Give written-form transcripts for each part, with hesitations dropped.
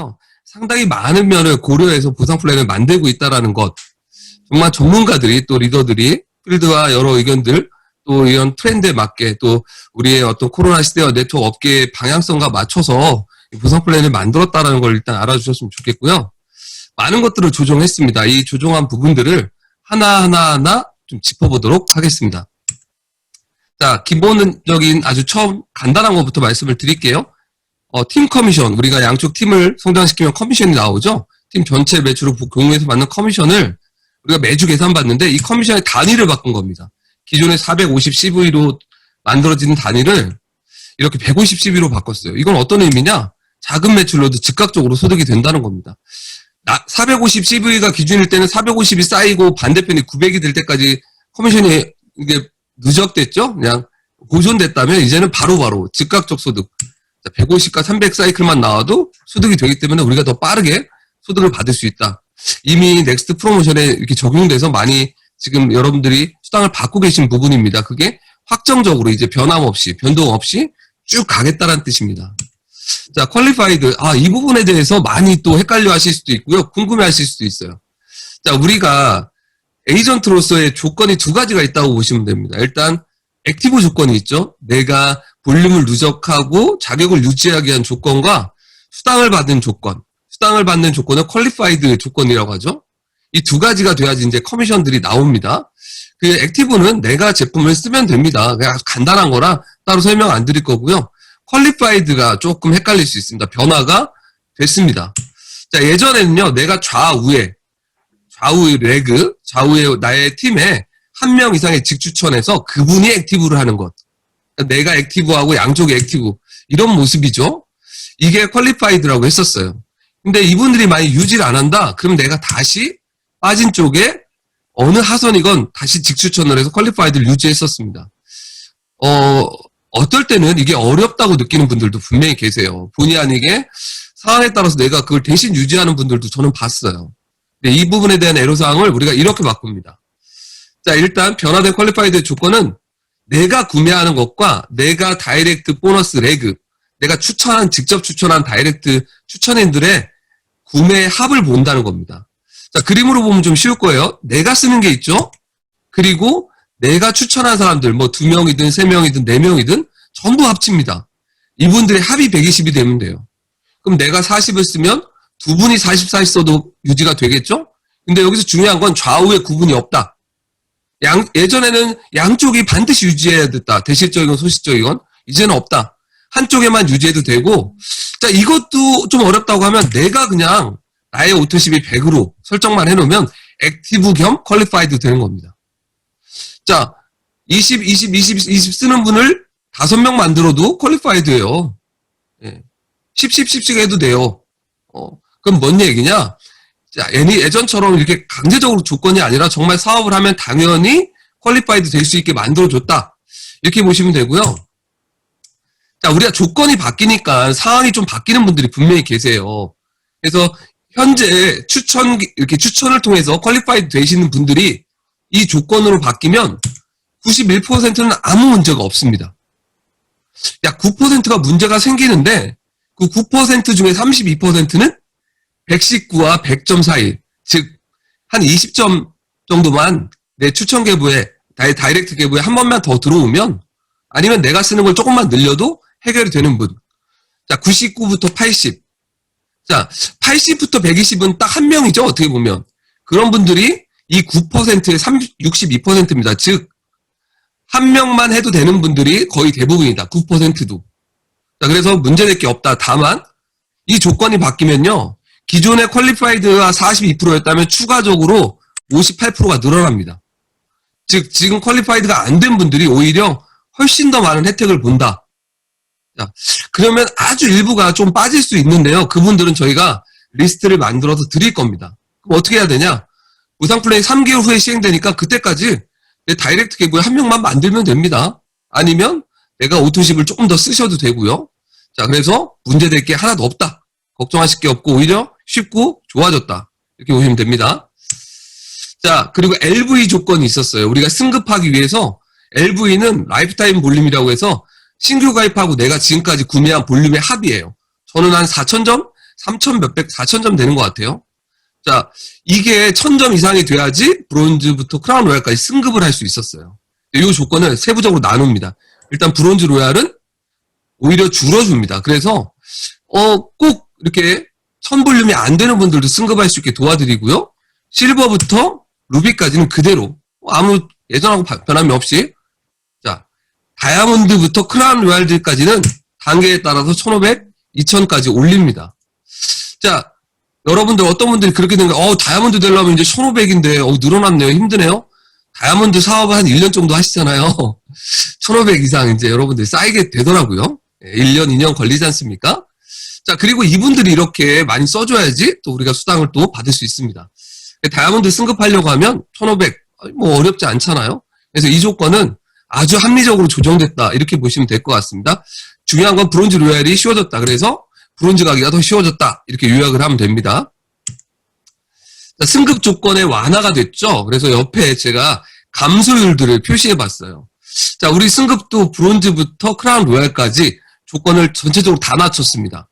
있고요. 상당히 많은 면을 고려해서 보상 플랜을 만들고 있다라는 것. 정말 전문가들이 또 리더들이 필드와 여러 의견들 또 이런 트렌드에 맞게 또 우리의 어떤 코로나 시대와 네트워크 업계의 방향성과 맞춰서 보상 플랜을 만들었다라는 걸 일단 알아주셨으면 좋겠고요. 많은 것들을 조정했습니다. 이 조정한 부분들을 하나하나 좀 짚어보도록 하겠습니다. 자, 기본적인 아주 처음 간단한 것부터 말씀을 드릴게요. 팀 커미션, 우리가 양쪽 팀을 성장시키면 커미션이 나오죠. 팀 전체 매출을 공유해서 받는 커미션을 우리가 매주 계산받는데 이 커미션의 단위를 바꾼 겁니다. 기존에 450 CV로 만들어지는 단위를 이렇게 150 CV로 바꿨어요. 이건 어떤 의미냐? 작은 매출로도 즉각적으로 소득이 된다는 겁니다. 450 CV가 기준일 때는 450이 쌓이고 반대편이 900이 될 때까지 커미션이 이게 누적됐죠? 그냥 보존됐다면 이제는 바로바로 즉각적 소득. 150과 300 사이클만 나와도 소득이 되기 때문에 우리가 더 빠르게 소득을 받을 수 있다. 이미 넥스트 프로모션에 이렇게 적용돼서 많이 지금 여러분들이 수당을 받고 계신 부분입니다. 그게 확정적으로 이제 변함없이, 변동 없이 쭉 가겠다는 뜻입니다. 자, 퀄리파이드. 이 부분에 대해서 많이 또 헷갈려 하실 수도 있고요. 궁금해 하실 수도 있어요. 자, 우리가 에이전트로서의 조건이 두 가지가 있다고 보시면 됩니다. 일단, 액티브 조건이 있죠. 내가 볼륨을 누적하고 자격을 유지하기 위한 조건과 수당을 받는 조건. 수당을 받는 조건은 퀄리파이드 조건이라고 하죠. 이 두 가지가 돼야지 이제 커미션들이 나옵니다. 그 액티브는 내가 제품을 쓰면 됩니다. 그냥 간단한 거라 따로 설명 안 드릴 거고요. 퀄리파이드가 조금 헷갈릴 수 있습니다. 변화가 됐습니다. 자, 예전에는요, 내가 좌우에 나의 팀에 한 명 이상의 직추천해서 그분이 액티브를 하는 것. 그러니까 내가 액티브하고 양쪽이 액티브. 이런 모습이죠. 이게 퀄리파이드라고 했었어요. 근데 이분들이 많이 유지를 안 한다? 그럼 내가 다시 빠진 쪽에 어느 하선이건 다시 직추천을 해서 퀄리파이드를 유지했었습니다. 어떨 때는 이게 어렵다고 느끼는 분들도 분명히 계세요. 본의 아니게 상황에 따라서 내가 그걸 대신 유지하는 분들도 저는 봤어요. 근데 이 부분에 대한 애로사항을 우리가 이렇게 바꿉니다. 자, 일단 변화된 퀄리파이드 조건은 내가 구매하는 것과 내가 다이렉트 보너스 레그, 내가 직접 추천한 다이렉트 추천인들의 구매 합을 본다는 겁니다. 자, 그림으로 보면 좀 쉬울 거예요. 내가 쓰는 게 있죠? 그리고 내가 추천한 사람들, 뭐 2명이든 3명이든 4명이든 전부 합칩니다. 이분들의 합이 120이 되면 돼요. 그럼 내가 40을 쓰면 두 분이 44를 써도 유지가 되겠죠? 근데 여기서 중요한 건 좌우에 구분이 없다. 예전에는 양쪽이 반드시 유지해야 됐다. 대실적이건 소실적이건. 이제는 없다. 한쪽에만 유지해도 되고, 자, 이것도 좀 어렵다고 하면 내가 그냥 나의 오토십이 100으로 설정만 해놓으면 액티브 겸 퀄리파이드 되는 겁니다. 자, 20 쓰는 분을 5명 만들어도 퀄리파이드예요. 예. 10 해도 돼요. 그럼 뭔 얘기냐? 자, 예전처럼 이렇게 강제적으로 조건이 아니라 정말 사업을 하면 당연히 퀄리파이드 될 수 있게 만들어줬다. 이렇게 보시면 되고요. 자, 우리가 조건이 바뀌니까 상황이 좀 바뀌는 분들이 분명히 계세요. 그래서 현재 이렇게 추천을 통해서 퀄리파이드 되시는 분들이 이 조건으로 바뀌면 91%는 아무 문제가 없습니다. 약 9%가 문제가 생기는데 그 9% 중에 32%는 119와 100점 사이, 즉 한 20점 정도만 내 추천 계부에 다이렉트 계부에 한 번만 더 들어오면 아니면 내가 쓰는 걸 조금만 늘려도 해결이 되는 분. 자, 99부터 80. 자, 80부터 120은 딱 한 명이죠, 어떻게 보면. 그런 분들이 이 9%의 62%입니다. 즉, 한 명만 해도 되는 분들이 거의 대부분이다. 9%도. 자, 그래서 문제될 게 없다. 다만, 이 조건이 바뀌면요. 기존의 퀄리파이드가 42%였다면 추가적으로 58%가 늘어납니다. 즉, 지금 퀄리파이드가 안 된 분들이 오히려 훨씬 더 많은 혜택을 본다. 자, 그러면 아주 일부가 좀 빠질 수 있는데요. 그분들은 저희가 리스트를 만들어서 드릴 겁니다. 그럼 어떻게 해야 되냐? 보상 플랜이 3개월 후에 시행되니까 그때까지 내 다이렉트 계부에 한 명만 만들면 됩니다. 아니면 내가 오토십을 조금 더 쓰셔도 되고요. 자, 그래서 문제될 게 하나도 없다. 걱정하실 게 없고 오히려 쉽고 좋아졌다. 이렇게 보시면 됩니다. 자, 그리고 LV 조건이 있었어요. 우리가 승급하기 위해서 LV는 라이프타임 볼륨이라고 해서 신규 가입하고 내가 지금까지 구매한 볼륨의 합이에요. 저는 한 4,000점? 3천 몇백, 4천 점 되는 것 같아요. 자, 이게 1000점 이상이 돼야지 브론즈부터 크라운 로얄까지 승급을 할 수 있었어요. 이 조건을 세부적으로 나눕니다. 일단 브론즈 로얄은 오히려 줄어줍니다. 그래서 꼭 이렇게 1000볼륨이 안 되는 분들도 승급할 수 있게 도와드리고요. 실버부터 루비까지는 그대로 아무 예전하고 변함이 없이, 자, 다이아몬드부터 크라운 로얄들까지는 단계에 따라서 1500, 2000까지 올립니다. 자, 여러분들 어떤 분들이 그렇게 된 거예요. 다이아몬드 되려면 이제 1500인데 늘어났네요. 힘드네요. 다이아몬드 사업을 한 1년 정도 하시잖아요. 1500 이상 이제 여러분들 쌓이게 되더라고요. 1년, 2년 걸리지 않습니까? 자, 그리고 이분들이 이렇게 많이 써줘야지 또 우리가 수당을 또 받을 수 있습니다. 다이아몬드 승급하려고 하면 1500, 뭐 어렵지 않잖아요. 그래서 이 조건은 아주 합리적으로 조정됐다. 이렇게 보시면 될 것 같습니다. 중요한 건 브론즈 로얄이 쉬워졌다. 그래서 브론즈 가기가 더 쉬워졌다. 이렇게 요약을 하면 됩니다. 자, 승급 조건의 완화가 됐죠. 그래서 옆에 제가 감소율들을 표시해 봤어요. 자, 우리 승급도 브론즈부터 크라운 로얄까지 조건을 전체적으로 다 낮췄습니다.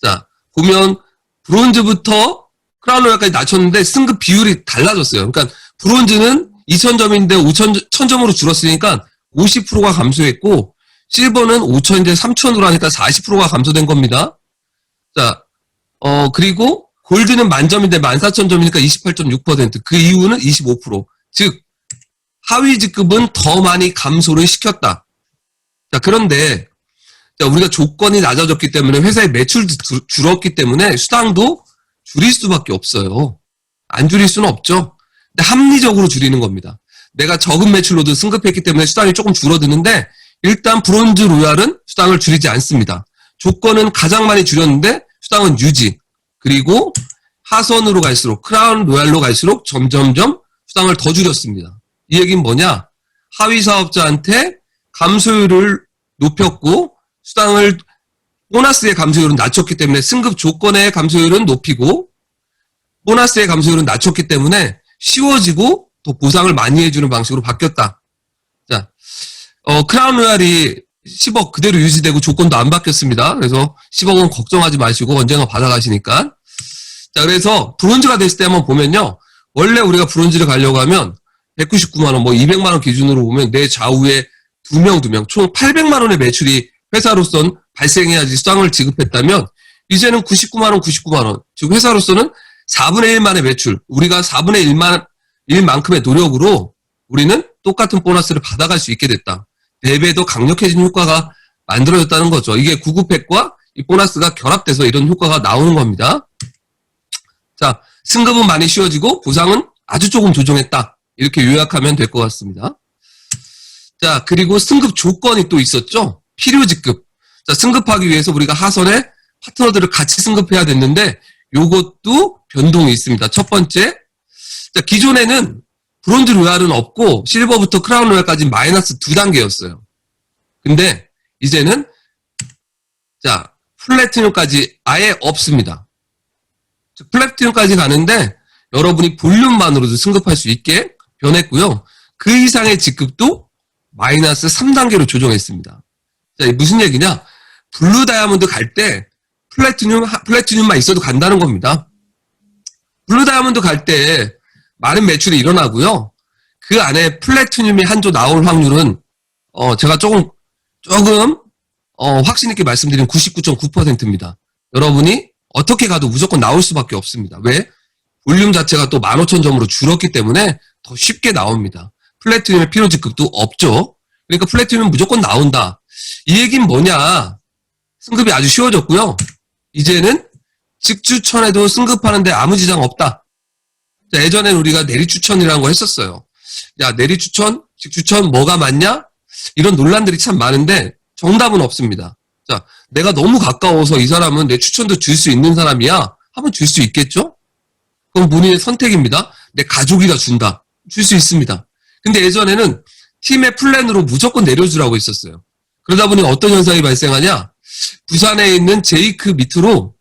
자, 보면 브론즈부터 크라운 로얄까지 낮췄는데 승급 비율이 달라졌어요. 그러니까 브론즈는 2000점인데 1000점으로 줄었으니까 50%가 감소했고, 실버는 5000인데 3000으로 하니까 40%가 감소된 겁니다. 자, 그리고 골드는 만점인데 14000점이니까 28.6%. 그 이유는 25%. 즉, 하위 직급은 더 많이 감소를 시켰다. 자, 그런데, 자, 우리가 조건이 낮아졌기 때문에 회사의 매출도 줄었기 때문에 수당도 줄일 수밖에 없어요. 안 줄일 수는 없죠. 근데 합리적으로 줄이는 겁니다. 내가 적은 매출로도 승급했기 때문에 수당이 조금 줄어드는데, 일단 브론즈 로얄은 수당을 줄이지 않습니다. 조건은 가장 많이 줄였는데 수당은 유지. 그리고 하선으로 갈수록, 크라운 로얄로 갈수록 점점점 수당을 더 줄였습니다. 이 얘기는 뭐냐? 하위 사업자한테 감소율을 높였고 수당을, 보너스의 감소율은 낮췄기 때문에 승급 조건의 감소율은 높이고 보너스의 감소율은 낮췄기 때문에 쉬워지고 더 보상을 많이 해주는 방식으로 바뀌었다. 자, 크라운 로얄이 10억 그대로 유지되고 조건도 안 바뀌었습니다. 그래서 10억은 걱정하지 마시고 언젠가 받아가시니까. 자, 그래서 브론즈가 됐을 때 한번 보면요. 원래 우리가 브론즈를 가려고 하면 199만원, 뭐 200만원 기준으로 보면 내 좌우에 두 명, 총 800만원의 매출이 회사로선 발생해야지 수당을 지급했다면, 이제는 99만원. 즉, 회사로서는 4분의 1만의 매출, 우리가 4분의 1만큼의 노력으로 우리는 똑같은 보너스를 받아갈 수 있게 됐다. 4배 더 강력해진 효과가 만들어졌다는 거죠. 이게 구급팩과 이 보너스가 결합돼서 이런 효과가 나오는 겁니다. 자, 승급은 많이 쉬워지고 보상은 아주 조금 조정했다. 이렇게 요약하면 될 것 같습니다. 자, 그리고 승급 조건이 또 있었죠. 필요 직급. 자, 승급하기 위해서 우리가 하선에 파트너들을 같이 승급해야 됐는데 요것도 변동이 있습니다. 첫 번째, 자, 기존에는 브론즈 로얄은 없고 실버부터 크라운 로얄까지 마이너스 2단계였어요. 근데 이제는 자, 플래티넘까지 아예 없습니다. 플래티넘까지 가는데 여러분이 볼륨만으로도 승급할 수 있게 변했고요. 그 이상의 직급도 마이너스 3단계로 조정했습니다. 자, 무슨 얘기냐? 블루 다이아몬드 갈 때 플래티넘만 있어도 간다는 겁니다. 블루 다이아몬드 갈 때 많은 매출이 일어나고요. 그 안에 플래티넘이 한 조 나올 확률은 제가 조금 확신 있게 말씀드리면 99.9%입니다. 여러분이 어떻게 가도 무조건 나올 수밖에 없습니다. 왜? 볼륨 자체가 또 15,000점으로 줄었기 때문에 더 쉽게 나옵니다. 플래티넘의 필요 직급도 없죠. 그러니까 플래티넘은 무조건 나온다. 이 얘기는 뭐냐? 승급이 아주 쉬워졌고요. 이제는 직추천에도 승급하는데 아무 지장 없다. 자, 예전에는 우리가 내리추천이라는 거 했었어요. 야, 내리추천, 직추천 뭐가 맞냐? 이런 논란들이 참 많은데 정답은 없습니다. 자, 내가 너무 가까워서 이 사람은 내 추천도 줄 수 있는 사람이야 하면 줄 수 있겠죠? 그건 본인의 선택입니다. 내 가족이가 준다. 줄 수 있습니다. 근데 예전에는 팀의 플랜으로 무조건 내려주라고 했었어요. 그러다 보니 어떤 현상이 발생하냐? 부산에 있는 제이크 밑으로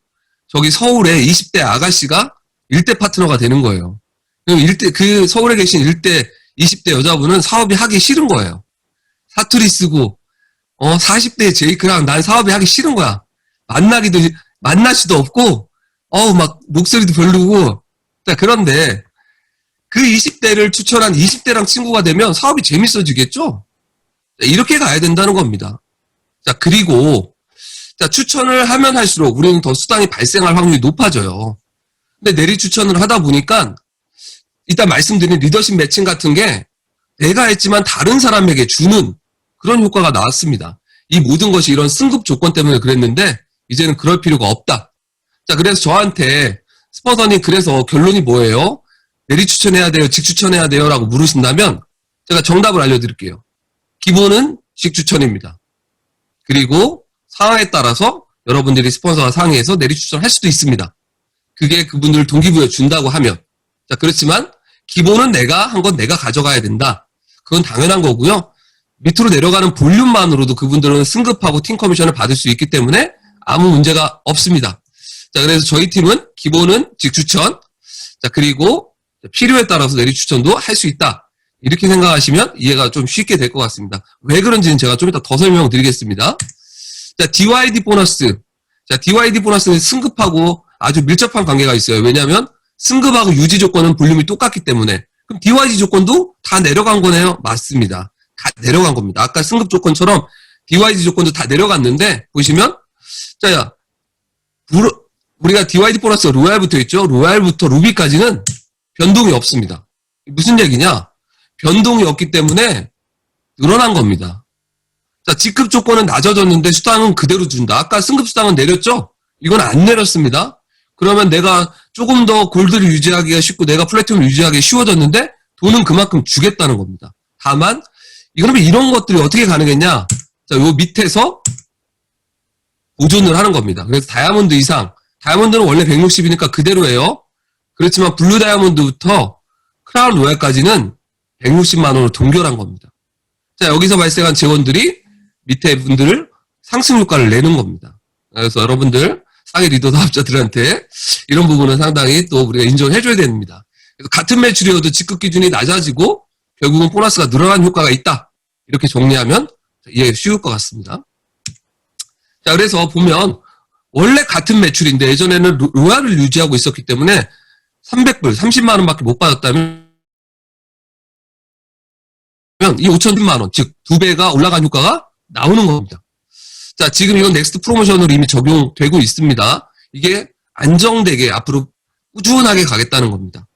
저기 서울에 20대 아가씨가 1대 파트너가 되는 거예요. 그럼 그 서울에 계신 20대 여자분은 사업이 하기 싫은 거예요. 사투리 쓰고, 40대 제이크랑 난 사업이 하기 싫은 거야. 만날 수도 없고, 막 목소리도 별로고. 자, 그런데 그 20대를 추천한 20대랑 친구가 되면 사업이 재밌어지겠죠? 자, 이렇게 가야 된다는 겁니다. 자, 그리고 자, 추천을 하면 할수록 우리는 더 수당이 발생할 확률이 높아져요. 근데 내리 추천을 하다 보니까 이따 말씀드린 리더십 매칭 같은 게 내가 했지만 다른 사람에게 주는 그런 효과가 나왔습니다. 이 모든 것이 이런 승급 조건 때문에 그랬는데 이제는 그럴 필요가 없다. 자, 그래서 저한테 스폰서님 그래서 결론이 뭐예요? 내리 추천해야 돼요? 직 추천해야 돼요? 라고 물으신다면 제가 정답을 알려드릴게요. 기본은 직 추천입니다. 그리고 상황에 따라서 여러분들이 스폰서와 상의해서 내리 추천할 수도 있습니다. 그게 그분들 동기부여 준다고 하면. 자, 그렇지만 기본은 내가 한 건 내가 가져가야 된다. 그건 당연한 거고요. 밑으로 내려가는 볼륨만으로도 그분들은 승급하고 팀 커미션을 받을 수 있기 때문에 아무 문제가 없습니다. 자, 그래서 저희 팀은 기본은 직 추천, 자, 그리고 필요에 따라서 내리 추천도 할 수 있다. 이렇게 생각하시면 이해가 좀 쉽게 될 것 같습니다. 왜 그런지는 제가 좀 이따 더 설명드리겠습니다. 자, DYD 보너스. 자, DYD 보너스는 승급하고 아주 밀접한 관계가 있어요. 왜냐하면 승급하고 유지 조건은 볼륨이 똑같기 때문에. 그럼 DYD 조건도 다 내려간 거네요? 맞습니다. 다 내려간 겁니다. 아까 승급 조건처럼 DYD 조건도 다 내려갔는데 보시면 자, 우리가 DYD 보너스가 로얄부터 있죠? 로얄부터 루비까지는 변동이 없습니다. 무슨 얘기냐? 변동이 없기 때문에 늘어난 겁니다. 자, 직급 조건은 낮아졌는데 수당은 그대로 준다. 아까 승급 수당은 내렸죠? 이건 안 내렸습니다. 그러면 내가 조금 더 골드를 유지하기가 쉽고 내가 플래티넘을 유지하기 쉬워졌는데 돈은 그만큼 주겠다는 겁니다. 다만 그러면 이런 것들이 어떻게 가능했냐? 자, 요 밑에서 보존을 하는 겁니다. 그래서 다이아몬드 이상, 다이아몬드는 원래 160이니까 그대로예요. 그렇지만 블루 다이아몬드부터 크라운 로얄까지는 160만 원으로 동결한 겁니다. 자, 여기서 발생한 재원들이 밑에 분들을 상승 효과를 내는 겁니다. 그래서 여러분들 상위 리더 사업자들한테 이런 부분은 상당히 또 우리가 인정해줘야 됩니다. 그래서 같은 매출이어도 직급 기준이 낮아지고 결국은 보너스가 늘어난 효과가 있다. 이렇게 정리하면 이해 쉬울 것 같습니다. 자, 그래서 보면 원래 같은 매출인데 예전에는 로얄을 유지하고 있었기 때문에 300불, 30만 원밖에 못 받았다면 이 5,010만 원, 즉 2배가 올라간 효과가 나오는 겁니다. 자, 지금 이건 넥스트 프로모션으로 이미 적용되고 있습니다. 이게 안정되게 앞으로 꾸준하게 가겠다는 겁니다.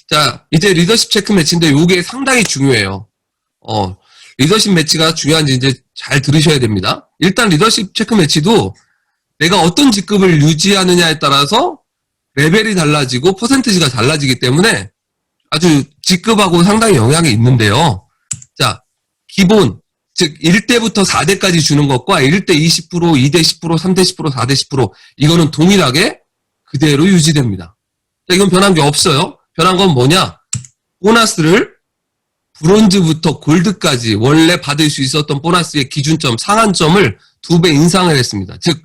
자, 이제 리더십 체크 매치인데 이게 상당히 중요해요. 리더십 매치가 중요한지 이제 잘 들으셔야 됩니다. 일단 리더십 체크 매치도 내가 어떤 직급을 유지하느냐에 따라서 레벨이 달라지고 퍼센티지가 달라지기 때문에 아주 직급하고 상당히 영향이 있는데요. 자, 기본, 즉 1대부터 4대까지 주는 것과 1대 20%, 2대 10%, 3대 10%, 4대 10% 이거는 동일하게 그대로 유지됩니다. 자, 이건 변한 게 없어요. 변한 건 뭐냐? 보너스를 브론즈부터 골드까지 원래 받을 수 있었던 보너스의 기준점, 상한점을 2배 인상을 했습니다. 즉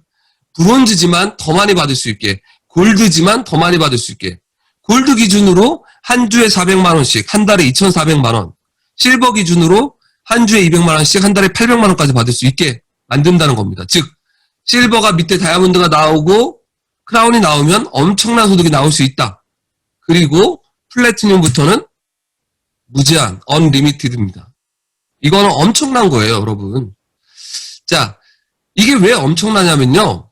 브론즈지만 더 많이 받을 수 있게, 골드지만 더 많이 받을 수 있게. 골드 기준으로 한 주에 400만 원씩, 한 달에 2,400만 원. 실버 기준으로 한 주에 200만 원씩, 한 달에 800만 원까지 받을 수 있게 만든다는 겁니다. 즉 실버가 밑에 다이아몬드가 나오고 크라운이 나오면 엄청난 소득이 나올 수 있다. 그리고 플래티넘부터는 무제한, 언리미티드입니다. 이거는 엄청난 거예요, 여러분. 자, 이게 왜 엄청나냐면요.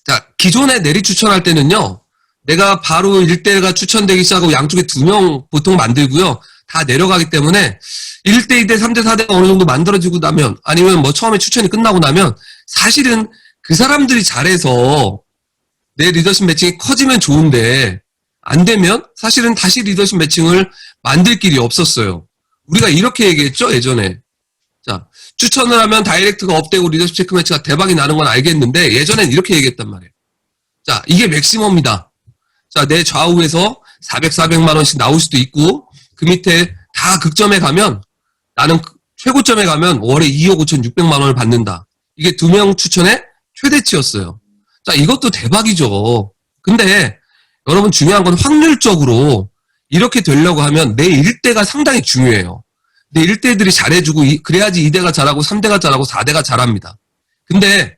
자, 기존에 내리 추천할 때는요. 내가 바로 1대가 추천되기 시작하고 양쪽에 2명 보통 만들고요. 다 내려가기 때문에 1대, 2대, 3대, 4대가 어느 정도 만들어지고 나면 아니면 뭐 처음에 추천이 끝나고 나면 사실은 그 사람들이 잘해서 내 리더십 매칭이 커지면 좋은데 안 되면 사실은 다시 리더십 매칭을 만들 길이 없었어요. 우리가 이렇게 얘기했죠, 예전에. 자, 추천을 하면 다이렉트가 업되고 리더십 체크 매치가 대박이 나는 건 알겠는데 예전엔 이렇게 얘기했단 말이에요. 자, 이게 맥시멈이다. 자, 내 좌우에서 400만 원씩 나올 수도 있고 그 밑에 다 극점에 가면 나는 최고점에 가면 월에 2억 5,600만 원을 받는다. 이게 2명 추천의 최대치였어요. 자, 이것도 대박이죠. 근데 여러분 중요한 건 확률적으로 이렇게 되려고 하면 내 1대가 상당히 중요해요. 내 1대들이 잘해주고 그래야지 2대가 잘하고 3대가 잘하고 4대가 잘합니다. 근데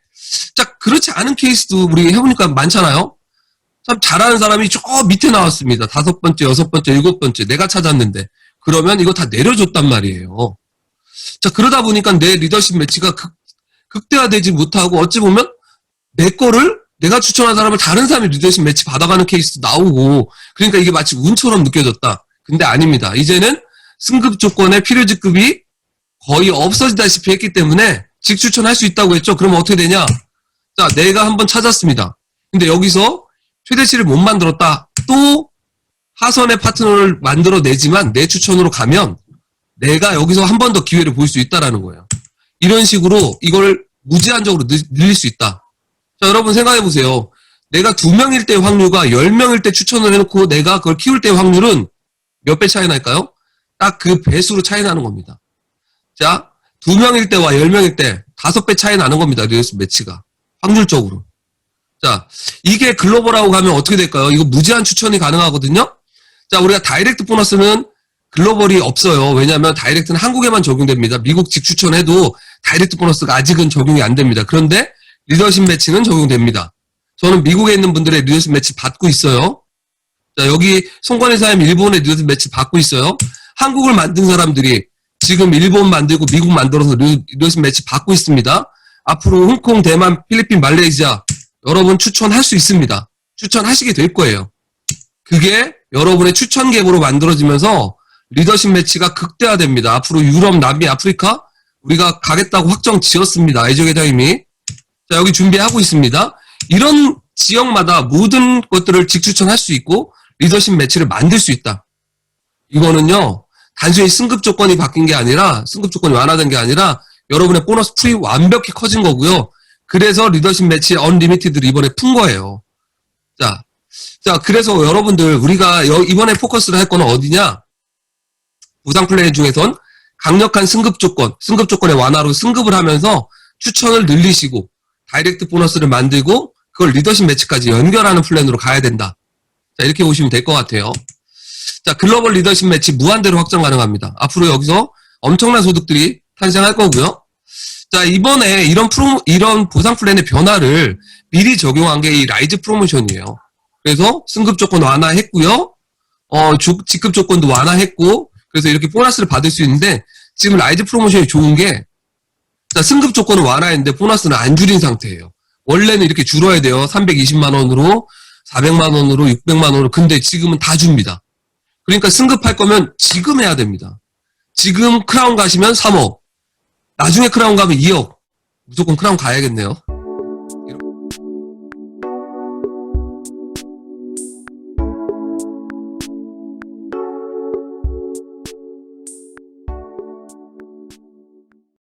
자, 그렇지 않은 케이스도 우리 해보니까 많잖아요. 참 잘하는 사람이 저 밑에 나왔습니다. 5번째, 6번째, 7번째 내가 찾았는데 그러면 이거 다 내려줬단 말이에요. 자, 그러다 보니까 내 리더십 매치가 극대화되지 못하고 어찌 보면 내 거를 내가 추천한 사람을 다른 사람이 리더십 매치 받아가는 케이스도 나오고 그러니까 이게 마치 운처럼 느껴졌다. 근데 아닙니다. 이제는 승급 조건의 필요직급이 거의 없어지다시피 했기 때문에 직추천할 수 있다고 했죠. 그러면 어떻게 되냐? 자, 내가 한번 찾았습니다. 근데 여기서 최대치를 못 만들었다. 또 하선의 파트너를 만들어내지만 내 추천으로 가면 내가 여기서 한 번 더 기회를 볼 수 있다라는 거예요. 이런 식으로 이걸 무제한적으로 늘릴 수 있다. 자, 여러분 생각해 보세요. 내가 2명일 때 확률과 10명일 때 추천을 해놓고 내가 그걸 키울 때 확률은 몇 배 차이 날까요? 딱 그 배수로 차이 나는 겁니다. 자, 2명일 때와 10명일 때 5배 차이 나는 겁니다. 리더십 매치가. 확률적으로. 자, 이게 글로벌하고 가면 어떻게 될까요? 이거 무제한 추천이 가능하거든요? 자, 우리가 다이렉트 보너스는 글로벌이 없어요. 왜냐하면 다이렉트는 한국에만 적용됩니다. 미국 직추천해도 다이렉트 보너스가 아직은 적용이 안 됩니다. 그런데 리더십 매치는 적용됩니다. 저는 미국에 있는 분들의 리더십 매치 받고 있어요. 자, 여기 송건희 사장님 일본의 리더십 매치 받고 있어요. 한국을 만든 사람들이 지금 일본 만들고 미국 만들어서 리더십 매치 받고 있습니다. 앞으로 홍콩, 대만, 필리핀, 말레이시아 여러분 추천할 수 있습니다. 추천하시게 될 거예요. 그게 여러분의 추천 계보로 만들어지면서 리더십 매치가 극대화됩니다. 앞으로 유럽, 남미, 아프리카 우리가 가겠다고 확정 지었습니다. 애적 회장님이. 자, 여기 준비하고 있습니다. 이런 지역마다 모든 것들을 직추천할 수 있고 리더십 매치를 만들 수 있다. 이거는요. 단순히 승급 조건이 바뀐 게 아니라 승급 조건이 완화된 게 아니라 여러분의 보너스 풀이 완벽히 커진 거고요. 그래서 리더십 매치 언리미티드를 이번에 푼 거예요. 자, 그래서 여러분들 우리가 이번에 포커스를 할 거는 어디냐? 보상 플랜 중에선 강력한 승급 조건의 완화로 승급을 하면서 추천을 늘리시고 다이렉트 보너스를 만들고 그걸 리더십 매치까지 연결하는 플랜으로 가야 된다. 자, 이렇게 보시면 될 것 같아요. 자, 글로벌 리더십 매치 무한대로 확장 가능합니다. 앞으로 여기서 엄청난 소득들이 탄생할 거고요. 자, 이번에 이런 보상 플랜의 변화를 미리 적용한 게 이 라이즈 프로모션이에요. 그래서 승급 조건 완화했고요. 직급 조건도 완화했고, 그래서 이렇게 보너스를 받을 수 있는데, 지금 라이즈 프로모션이 좋은 게, 자, 승급 조건은 완화했는데 보너스는 안 줄인 상태예요. 원래는 이렇게 줄어야 돼요. 320만원으로, 400만원으로, 600만원으로. 근데 지금은 다 줍니다. 그러니까 승급할 거면 지금 해야 됩니다. 지금 크라운 가시면 3억. 나중에 크라운 가면 2억. 무조건 크라운 가야겠네요.